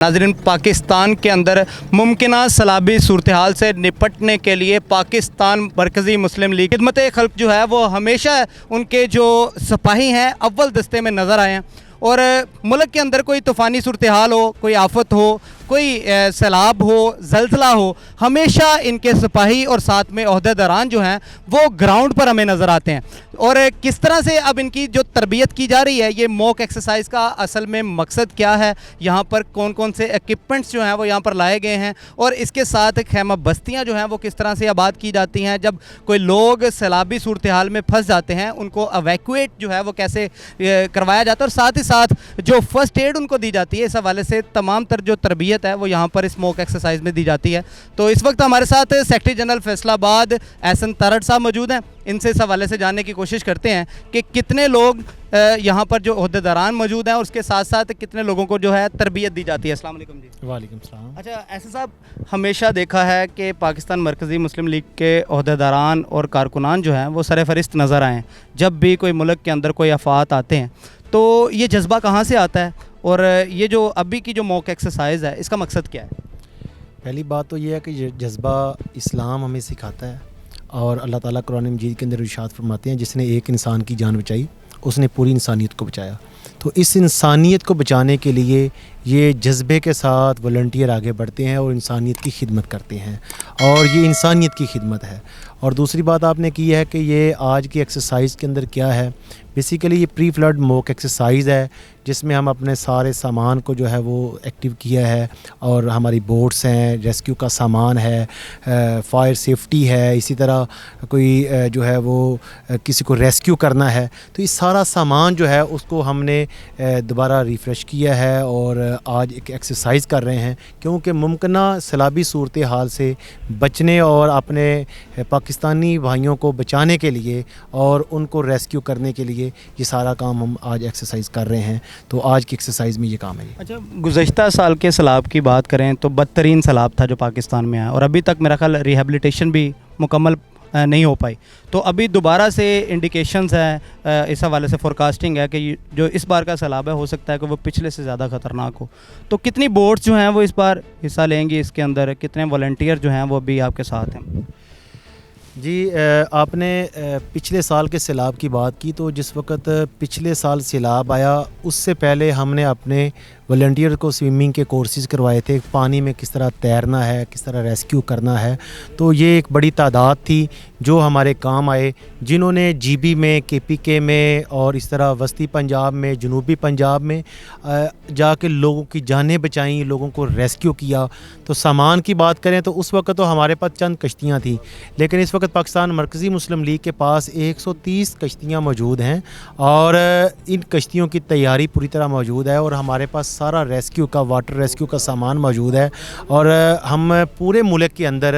नाज़रीन, पाकिस्तान के अंदर मुमकिन सलाबी सूरत हाल से निपटने के लिए पाकिस्तान मरकज़ी मुस्लिम लीग खिदमत खल्क़ जो है वो हमेशा उनके जो सिपाही हैं अव्वल दस्ते में नज़र आए हैं। और मुल्क के अंदर कोई तूफ़ानी सूरत हाल हो, कोई आफत हो, कोई सैलाब हो, ज़ल्ज़ला हो, हमेशा इनके सिपाही और साथ में ओहदेदारान जो हैं वो ग्राउंड पर हमें नज़र आते हैं। और किस तरह से अब इनकी जो तरबियत की जा रही है, ये मॉक एक्सरसाइज का असल में मकसद क्या है, यहाँ पर कौन कौन से इक्विपमेंट्स जो हैं वो यहाँ पर लाए गए हैं, और इसके साथ खैमा बस्तियाँ जो हैं वो किस तरह से आबाद की जाती हैं। जब कोई लोग सैलाबी सूरत हाल में फंस जाते हैं उनको एवैक्यूएट जो है वो कैसे करवाया जाता है, और साथ ही साथ जो फर्स्ट एड उनको दी जाती है, इस हवाले से तमाम तर जो तरबियत है वो यहाँ पर इस मॉक एक्सरसाइज में दी जाती है। तो इस वक्त हमारे साथ सेक्रेटरी जनरल फैसलाबाद एहसन तारड़ साहब मौजूद हैं। इनसे इस हवाले से जानने की कोशिश करते हैं कि कितने लोग यहाँ पर जो ओहदेदारान मौजूद हैं, और उसके साथ साथ कितने लोगों को जो है तरबियत दी जाती है। अस्सलाम वालेकुम जी। वालेकुम सलाम। अच्छा एहसन साहब, हमेशा देखा है कि पाकिस्तान मरकज़ी मुस्लिम लीग के ओहदेदारान और कारकुनान जो हैं वो सरफ़हरिस्त नज़र आएँ जब भी कोई मुल्क के अंदर कोई आफात आते हैं। तो ये जज्बा कहाँ से आता है, और ये जो अभी की जो मॉक एक्सरसाइज है इसका मकसद क्या है? पहली बात तो ये है कि ये जज्बा इस्लाम हमें सिखाता है, और अल्लाह ताला कुरान मजीद के अंदर इरशाद फरमाते हैं, जिसने एक इंसान की जान बचाई उसने पूरी इंसानियत को बचाया। तो इस इंसानियत को बचाने के लिए ये जज्बे के साथ वॉलंटियर आगे बढ़ते हैं और इंसानियत की खिदमत करते हैं, और ये इंसानियत की खिदमत है। और दूसरी बात आपने की है कि ये आज की एक्सरसाइज के अंदर क्या है, बेसिकली ये प्री फ्लड मॉक एक्सरसाइज है, जिसमें हम अपने सारे सामान को जो है वो एक्टिव किया है, और हमारी बोट्स हैं, रेस्क्यू का सामान है, फायर सेफ्टी है, इसी तरह कोई जो है वो किसी को रेस्क्यू करना है, तो ये सारा सामान जो है उसको हमने दोबारा रिफ़्रेश किया है और आज एक एक्सरसाइज कर रहे हैं, क्योंकि मुमकिन सैलाबी सूरत हाल से बचने और अपने पाकिस्तानी भाइयों को बचाने के लिए और उनको रेस्क्यू करने के लिए ये सारा काम हम आज एक्सरसाइज कर रहे हैं। तो आज की एक्सरसाइज में ये काम है। अच्छा, गुज़श्ता साल के सैलाब की बात करें तो बदतरीन सैलाब था जो पाकिस्तान में आया, और अभी तक मेरा ख्याल रिहेबिलिटेशन भी मुकम्मल नहीं हो पाई। तो अभी दोबारा से इंडिकेशंस हैं, इस हवाले से फोरकास्टिंग है कि जो इस बार का सैलाब है हो सकता है कि वो पिछले से ज़्यादा ख़तरनाक हो। तो कितनी बोट्स जो हैं वो इस बार हिस्सा लेंगी इसके अंदर, कितने वॉलंटियर जो हैं वो अभी आपके साथ हैं? जी, आपने पिछले साल के सैलाब की बात की, तो जिस वक्त पिछले साल सैलाब आया उससे पहले हमने अपने वॉलंटियर को स्विमिंग के कोर्सेज़ करवाए थे, पानी में किस तरह तैरना है, किस तरह रेस्क्यू करना है। तो ये एक बड़ी तादाद थी जो हमारे काम आए, जिन्होंने जीबी में, केपीके में और इस तरह वस्ती पंजाब में, जनूबी पंजाब में जाके लोगों की जानें बचाईं, लोगों को रेस्क्यू किया। तो सामान की बात करें तो उस वक्त तो हमारे पास चंद कश्तियाँ थी, लेकिन इस वक्त पाकिस्तान मरकज़ी मुस्लिम लीग के पास 130 कश्तियाँ मौजूद हैं, और इन कश्तियों की तैयारी पूरी तरह मौजूद है, और हमारे पास सारा रेस्क्यू का, वाटर रेस्क्यू का सामान मौजूद है। और हम पूरे मुल्क के अंदर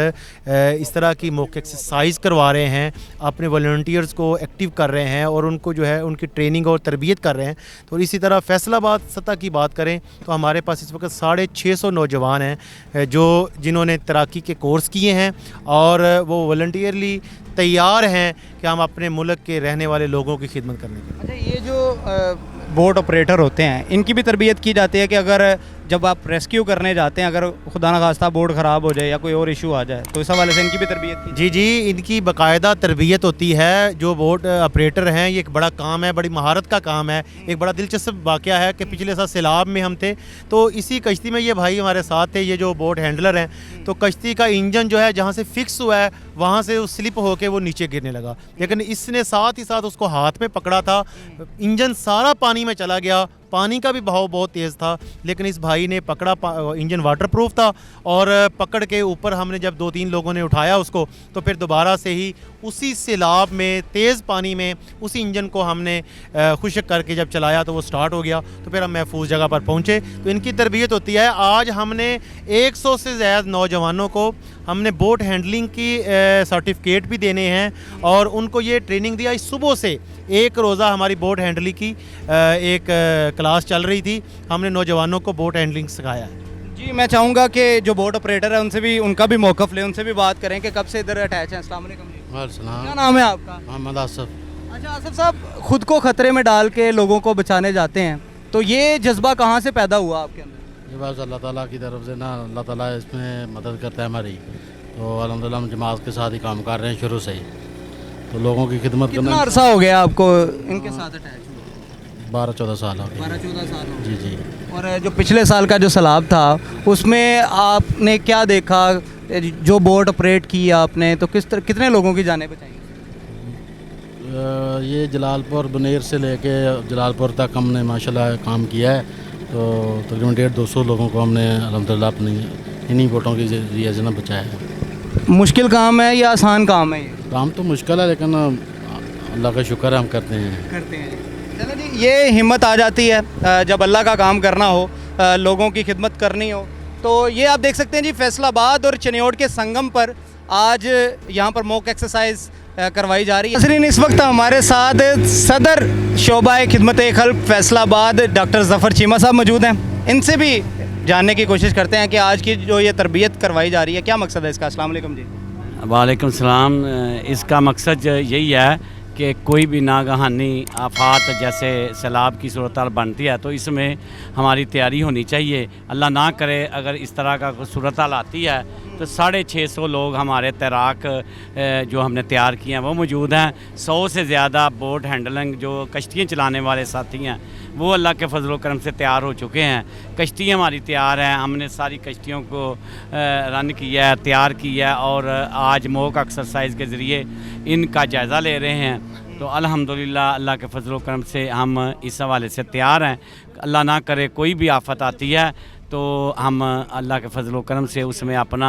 इस तरह की मॉक एक्सरसाइज करवा रहे हैं, अपने वॉलंटियर्स को एक्टिव कर रहे हैं, और उनको जो है उनकी ट्रेनिंग और तरबियत कर रहे हैं। तो इसी तरह फैसलाबाद सतह की बात करें तो हमारे पास इस वक्त 650 नौजवान हैं जिन्होंने तैराकी के कोर्स किए हैं, और वो वॉलंटियरली तैयार हैं कि हम अपने मुल्क के रहने वाले लोगों की खिदमत करने के लिए। अच्छा, ये जो बोट ऑपरेटर होते हैं इनकी भी तरबियत की जाती है कि अगर जब आप रेस्क्यू करने जाते हैं, अगर खुदा न खास्ता बोट ख़राब हो जाए या कोई और इशू आ जाए, तो इस हवाले से इनकी भी तरबियत की? जी, इनकी बाकायदा तरबियत होती है। जो बोट ऑपरेटर हैं ये एक बड़ा काम है, बड़ी महारत का काम है। एक बड़ा दिलचस्प वाक़या है कि पिछले साल सैलाब में हम थे, तो इसी कश्ती में ये भाई हमारे साथ थे, ये जो बोट हैंडलर हैं। तो कश्ती का इंजन जो है जहाँ से फिक्स हुआ है वहाँ से वो स्लिप होकर वो नीचे गिरने लगा, लेकिन इसने साथ ही साथ उसको हाथ में पकड़ा था। इंजन सारा पानी में चला गया, पानी का भी बहाव बहुत तेज़ था, लेकिन इस भाई ने पकड़ा, इंजन वाटरप्रूफ था, और पकड़ के ऊपर हमने जब 2-3 लोगों ने उठाया उसको, तो फिर दोबारा से ही उसी सैलाब में तेज़ पानी में उसी इंजन को हमने खुश्क करके जब चलाया तो वो स्टार्ट हो गया। तो फिर हम महफूज जगह पर पहुँचे। तो इनकी तरबियत होती है। आज हमने 100 से ज़्यादा नौजवानों को हमने बोट हैंडलिंग की सर्टिफिकेट भी देने हैं, और उनको ये ट्रेनिंग दिया। इस सुबह से एक रोज़ा हमारी बोट हैंडलिंग की एक क्लास चल रही थी, हमने नौजवानों को बोट हैंडलिंग सिखाया है। जी, मैं चाहूँगा कि जो बोट ऑपरेटर है उनसे भी, उनका भी मौक़िफ़ लें, उनसे भी बात करें कि कब से इधर अटैच हैं। अस्सलाम वालेकुम जी। क्या नाम है आपका? मोहम्मद आसफ। अच्छा आसफ साहब, ख़ुद को ख़तरे में डाल के लोगों को बचाने जाते हैं, तो ये जज्बा कहाँ से पैदा हुआ आपके अंदर? ये बस अल्लाह ताला की तरफ से ना, अल्लाह ताला इसमें मदद करता है हमारी। तो अल्हम्दुलिल्लाह हम जमात के साथ ही काम कर रहे हैं शुरू से ही, तो लोगों की खिदमत कितना करना। अरसा हो गया आपको इनके साथ अटैच हुए? 12-14 साल हो गए। 12-14 साल हो जी जी। और जो पिछले साल का जो सैलाब था उसमें आपने क्या देखा? जो बोट ऑपरेट की आपने तो कितने लोगों की जानें बचाई? ये जलालपुर बनेर से लेके जलालपुर तक हमने माशाल्लाह काम किया है। तो तकरीबन 150-200 लोगों को हमने अल्हम्दुलिल्लाह अपनी इन्हीं बोटों के जरिए से ना बचाया है। मुश्किल काम है या आसान काम है ये? काम तो मुश्किल है, लेकिन अल्लाह का शुक्र है हम करते हैं। चलो जी, ये हिम्मत आ जाती है जब अल्लाह का काम करना हो, लोगों की खिदमत करनी हो। तो ये आप देख सकते हैं जी, फैसलाबाद और चनियोट के संगम पर आज यहाँ पर मॉक एक्सरसाइज करवाई जा रही है। नाज़रीन, इस वक्त हमारे साथ सदर शोबा खिदमत खल्क फैसलाबाद डॉक्टर ज़फ़र चीमा साहब मौजूद हैं। इनसे भी जानने की कोशिश करते हैं कि आज की जो ये तरबियत करवाई जा रही है क्या मकसद है इसका। अस्सलाम वालेकुम जी। वालेकुम सलाम। इसका मकसद यही है कि कोई भी नागहानी आफात जैसे सैलाब की सूरत बनती है तो इसमें हमारी तैयारी होनी चाहिए। अल्लाह ना करे अगर इस तरह का कोई सूरत आती है तो 650 लोग हमारे तैराक जो हमने तैयार किए हैं वो मौजूद हैं। 100 से ज़्यादा बोट हैंडलिंग जो कश्तियाँ चलाने वाले साथी हैं वो अल्लाह के फजल करम से तैयार हो चुके हैं। कश्ती हमारी तैयार है, हमने सारी कश्तियों को रन किया है, तैयार किया है और आज मॉक एक्सरसाइज के ज़रिए इनका जायज़ा ले रहे हैं। तो अल्हम्दुलिल्लाह अल्लाह के फजल करम से हम इस हवाले से तैयार हैं। अल्लाह ना करे कोई भी आफत आती है तो हम अल्लाह के फजल करम से उसमें अपना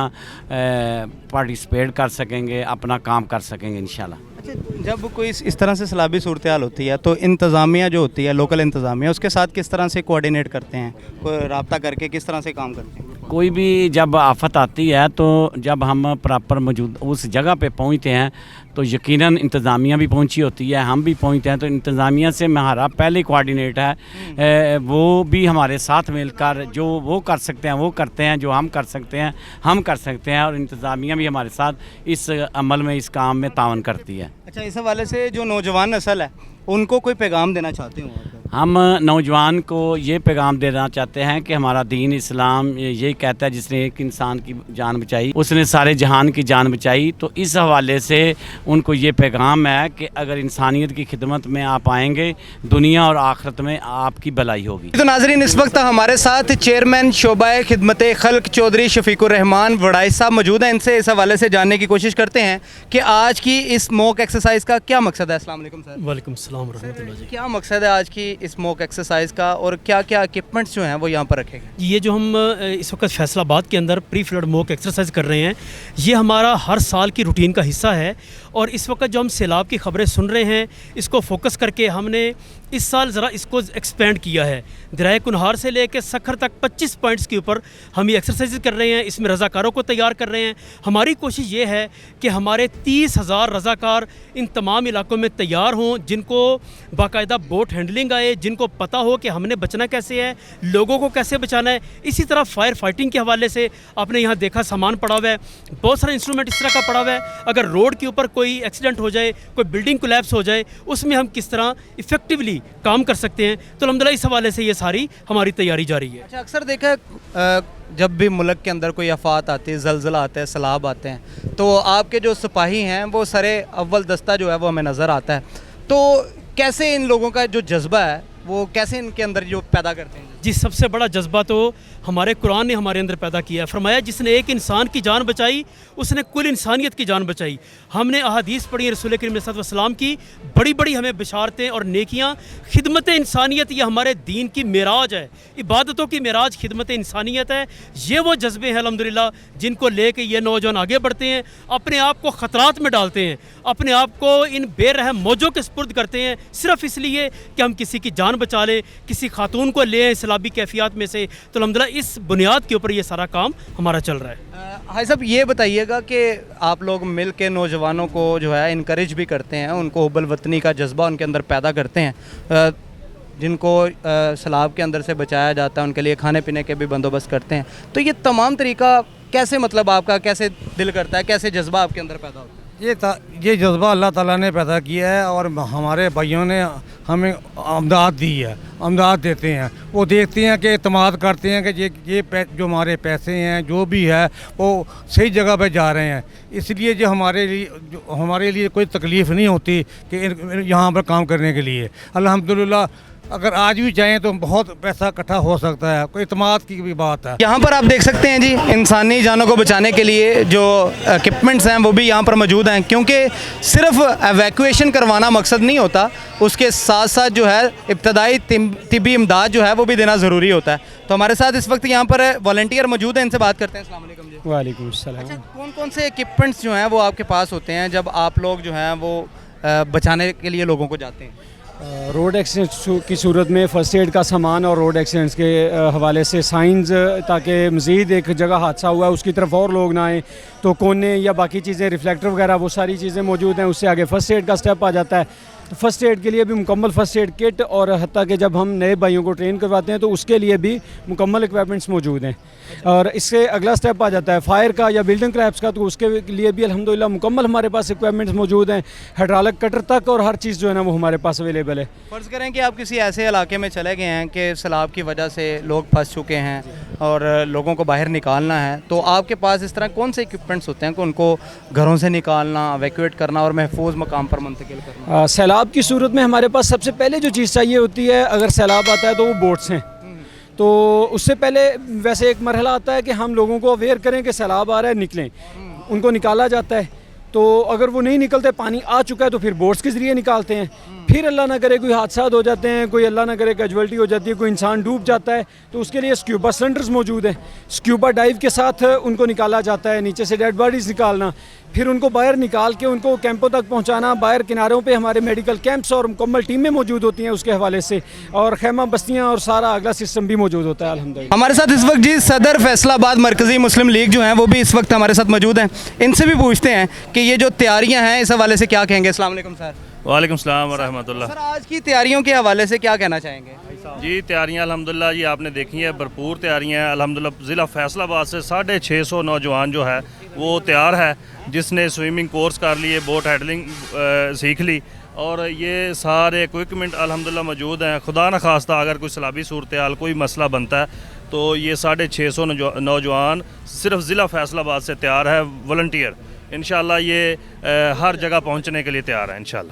पार्टिसिपेट कर सकेंगे, अपना काम कर सकेंगे इंशाल्लाह। अच्छा, जब कोई इस तरह से सैलाबी सूरत हाल होती है तो इंतज़ामिया जो होती है, लोकल इंतज़ामिया, उसके साथ किस तरह से कोऑर्डिनेट करते हैं, कोई रब्ता करके किस तरह से काम करते हैं? कोई भी जब आफत आती है तो जब हम प्रॉपर मौजूद उस जगह पे पहुंचते हैं तो यकीनन इंतज़ामिया भी पहुंची होती है, हम भी पहुंचते हैं। तो इंतज़ामिया से हमारा पहले कोऑर्डिनेट है, वो भी हमारे साथ मिलकर जो वो कर सकते हैं वो करते हैं, जो हम कर सकते हैं हम कर सकते हैं, और इंतज़ामिया भी हमारे साथ इस अमल में, इस काम में तावन करती है। अच्छा, इस हवाले से जो नौजवान नस्ल है उनको कोई पैगाम देना चाहते हो आप? हम नौजवान को ये पैगाम देना चाहते हैं कि हमारा दीन इस्लाम यही कहता है जिसने एक इंसान की जान बचाई उसने सारे जहान की जान बचाई। तो इस हवाले से उनको ये पैगाम है कि अगर इंसानियत की खिदमत में आप आएंगे दुनिया और आखिरत में आपकी भलाई होगी। तो नाजरीन, इस वक्त हमारे साथ चेयरमैन शोबा खिदमत खल्क चौधरी शफीकुर रहमान वड़ाई साहब मौजूद हैं। इनसे इस हवाले से जानने की कोशिश करते हैं कि आज की इस मॉक एक्सरसाइज का क्या मकसद है। अस्सलाम वालेकुम सर। वालेकुम सलाम रहमतुल्लाह जी। क्या मकसद है आज की इस मॉक एक्सरसाइज का और क्या क्या इक्विपमेंट्स जो हैं वो यहाँ पर रखे गए? ये जो हम इस वक्त फैसलाबाद के अंदर प्री फ्लड मॉक एक्सरसाइज कर रहे हैं ये हमारा हर साल की रूटीन का हिस्सा है। और इस वक्त जो हम सैलाब की खबरें सुन रहे हैं इसको फोकस करके हमने इस साल ज़रा इसको एक्सपेंड किया है। दरिया कुनहार से लेकर सखर तक 25 पॉइंट्स के ऊपर हम ये एक्सरसाइज कर रहे हैं। इसमें रज़ाकारों को तैयार कर रहे हैं। हमारी कोशिश ये है कि हमारे 30,000 रज़ाकार इन तमाम इलाकों में तैयार हों, जिनको बाकायदा बोट हैंडलिंग आए, जिनको पता हो कि हमने बचना कैसे है, लोगों को कैसे बचाना है। इसी तरह फायर फाइटिंग के हवाले से आपने यहाँ देखा सामान पड़ा हुआ है, बहुत सारा इंस्ट्रूमेंट इस तरह का पड़ा हुआ है। अगर रोड के ऊपर कोई एक्सीडेंट हो जाए, कोई बिल्डिंग कोलैप्स हो जाए, उसमें हम किस तरह इफ़ेक्टिवली काम कर सकते हैं। तो अल्हम्दुलिल्लाह इस हवाले से ये सारी हमारी तैयारी जारी है। अच्छा, अक्सर देखा है जब भी मुल्क के अंदर कोई आफात आती है, ज़लज़ला आता है, सैलाब आते हैं, तो आपके जो सिपाही हैं वो सरे अव्वल दस्ता जो है वो हमें नज़र आता है। तो कैसे इन लोगों का जो जज्बा है वो कैसे इनके अंदर जो पैदा करते हैं? जी, सबसे बड़ा जज्बा तो हमारे कुरान ने हमारे अंदर पैदा किया है। फरमाया जिसने एक इंसान की जान बचाई उसने कुल इंसानियत की जान बचाई। हमने अहादीस पढ़ी रसूल करीम सल्लल्लाहु अलैहि वसल्लम की, बड़ी बड़ी हमें बिशारतें और नेकियां। खिदमत इंसानियत ये हमारे दीन की मेराज है, इबादतों की मेराज खिदमत इंसानियत है। ये वो जज्बे हैं अल्हम्दुलिल्लाह जिनको लेके ये नौजवान आगे बढ़ते हैं, अपने आप को ख़तरात में डालते हैं, अपने आप को इन बेरहम मौजों के सुपुर्द करते हैं सिर्फ इसलिए कि हम किसी की जान बचा लें, किसी खातून को लें सैलाबी कैफियत में से। तो अल्हम्दुलिल्लाह इस बुनियाद के ऊपर ये सारा काम हमारा चल रहा है। भाई साहब, ये बताइएगा कि आप लोग मिल के नौजवानों को जो है इनकरेज भी करते हैं, उनको हुब्बुल वतनी का जज्बा उनके अंदर पैदा करते हैं, जिनको सैलाब के अंदर से बचाया जाता है उनके लिए खाने पीने के भी बंदोबस्त करते हैं। तो ये तमाम तरीका कैसे, मतलब आपका कैसे दिल करता है, कैसे जज्बा आपके अंदर पैदा होता है? ये जज्बा अल्लाह ताला ने पैदा किया है और हमारे भाइयों ने हमें अमदाद दी है, अमदाद देते हैं। वो देखते हैं कि एतमाद करते हैं कि जो हमारे पैसे हैं जो भी है वो सही जगह पे जा रहे हैं। इसलिए जो हमारे लिए कोई तकलीफ़ नहीं होती कि यहाँ पर काम करने के लिए। अल्हम्दुलिल्लाह अगर आज भी चाहें तो बहुत पैसा इकट्ठा हो सकता है, कोई इतमाद की भी बात है। यहाँ पर आप देख सकते हैं जी, इंसानी जानों को बचाने के लिए जो इक्विपमेंट्स हैं वो भी यहाँ पर मौजूद हैं, क्योंकि सिर्फ एवैक्यूएशन करवाना मकसद नहीं होता, उसके साथ साथ जो है इब्तदाई तिब्बी इमदाद जो है वो भी देना ज़रूरी होता है। तो हमारे साथ इस वक्त यहाँ पर वॉलंटियर मौजूद हैं, इनसे बात करते हैं। अस्सलाम वालेकुम जी। वालेकुम सलाम। अच्छा, कौन कौन से इक्विपमेंट्स जो हैं वो आपके पास होते हैं जब आप लोग जो हैं वो बचाने के लिए लोगों को जाते हैं? रोड एक्सीडेंट की सूरत में फ़र्स्ट एड का सामान और रोड एक्सीडेंट्स के हवाले से साइंस, ताकि मज़ीद एक जगह हादसा हुआ है उसकी तरफ और लोग ना आए, तो कोने या बाकी चीज़ें, रिफ्लेक्टर वगैरह वो सारी चीज़ें मौजूद हैं। उससे आगे फ़र्स्ट एड का स्टेप आ जाता है। तो फ़र्स्ट एड के लिए भी मुकम्मल फ़र्स्ट एड किट, और हत्ता कि जब हम नए भाइयों को ट्रेन करवाते हैं तो उसके लिए भी मुकम्मल इक्विपमेंट्स मौजूद हैं। और इससे अगला स्टेप आ जाता है फायर का या बिल्डिंग क्रैप्स का, तो उसके लिए भी अल्हम्दुलिल्लाह मुकम्मल हमारे पास इक्विपमेंट्स मौजूद हैं, हाइड्रोलिक कटर तक, और हर चीज़ जो है ना वो हमारे पास अवेलेबल है। फ़र्ज़ करें कि आप किसी ऐसे इलाके में चले गए हैं कि सैलाब की वजह से लोग फंस चुके हैं और लोगों को बाहर निकालना है, तो आपके पास इस तरह कौन से इक्विपमेंट्स होते हैं कि उनको घरों से निकालना, एवैक्यूएट करना और महफूज मकाम पर मुंतकिल करना? सैलाब की सूरत में हमारे पास सबसे पहले जो चीज़ चाहिए होती है, अगर सैलाब आता है तो वो बोट्स हैं। तो उससे पहले वैसे एक मरहला आता है कि हम लोगों को अवेयर करें कि सैलाब आ रहा है, निकलें। उनको निकाला जाता है, तो अगर वो नहीं निकलते, पानी आ चुका है, तो फिर बोट्स के ज़रिए निकालते हैं। फिर अल्लाह ना करे कोई हादसा हो जाते हैं, कोई अल्लाह ना करे कैजुअल्टी हो जाती है, कोई इंसान डूब जाता है, तो उसके लिए स्क्यूबा सिलेंडर्स मौजूद हैं। स्क्यूबा डाइव के साथ उनको निकाला जाता है, नीचे से डेड बॉडीज़ निकालना, फिर उनको बाहर निकाल के उनको कैंपों तक पहुंचाना। बाहर किनारों पे हमारे मेडिकल कैंप्स और मुकम्मल टीमें मौजूद होती हैं उसके हवाले से, और खैमा बस्तियां और सारा अगला सिस्टम भी मौजूद होता है अल्हम्दुलिल्लाह। हमारे साथ इस वक्त जी सदर फैसलाबाद मरकज़ी मुस्लिम लीग जो हैं वो भी इस वक्त हमारे साथ मौजूद हैं। इनसे भी पूछते हैं कि ये जो तैयारियां हैं इस हवाले से क्या कहेंगे। अस्सलाम वालेकुम सर। वालेकुम सलाम व रहमतुल्लाह। सर, आज की तैयारियों के हवाले से क्या कहना चाहेंगे? जी, तैयारियां अल्हम्दुलिल्लाह जी आपने देखी है, भरपूर तैयारियां हैं अल्हम्दुलिल्लाह। ज़िला फैसलाबाद से 650 नौजवान जो है वो तैयार है, जिसने स्विमिंग कोर्स कर लिए, बोट हैंडलिंग सीख ली, और ये सारे इक्विपमेंट अल्हम्दुलिल्लाह मौजूद हैं। खुदा न खास्ता अगर कोई सैलाबी सूरत हाल कोई मसला बनता है तो ये 650 नौजवान सिर्फ ज़िला फैसलाबाद से तैयार है, वॉलंटियर। इंशाल्लाह ये हर जगह पहुंचने के लिए तैयार है इंशाल्लाह।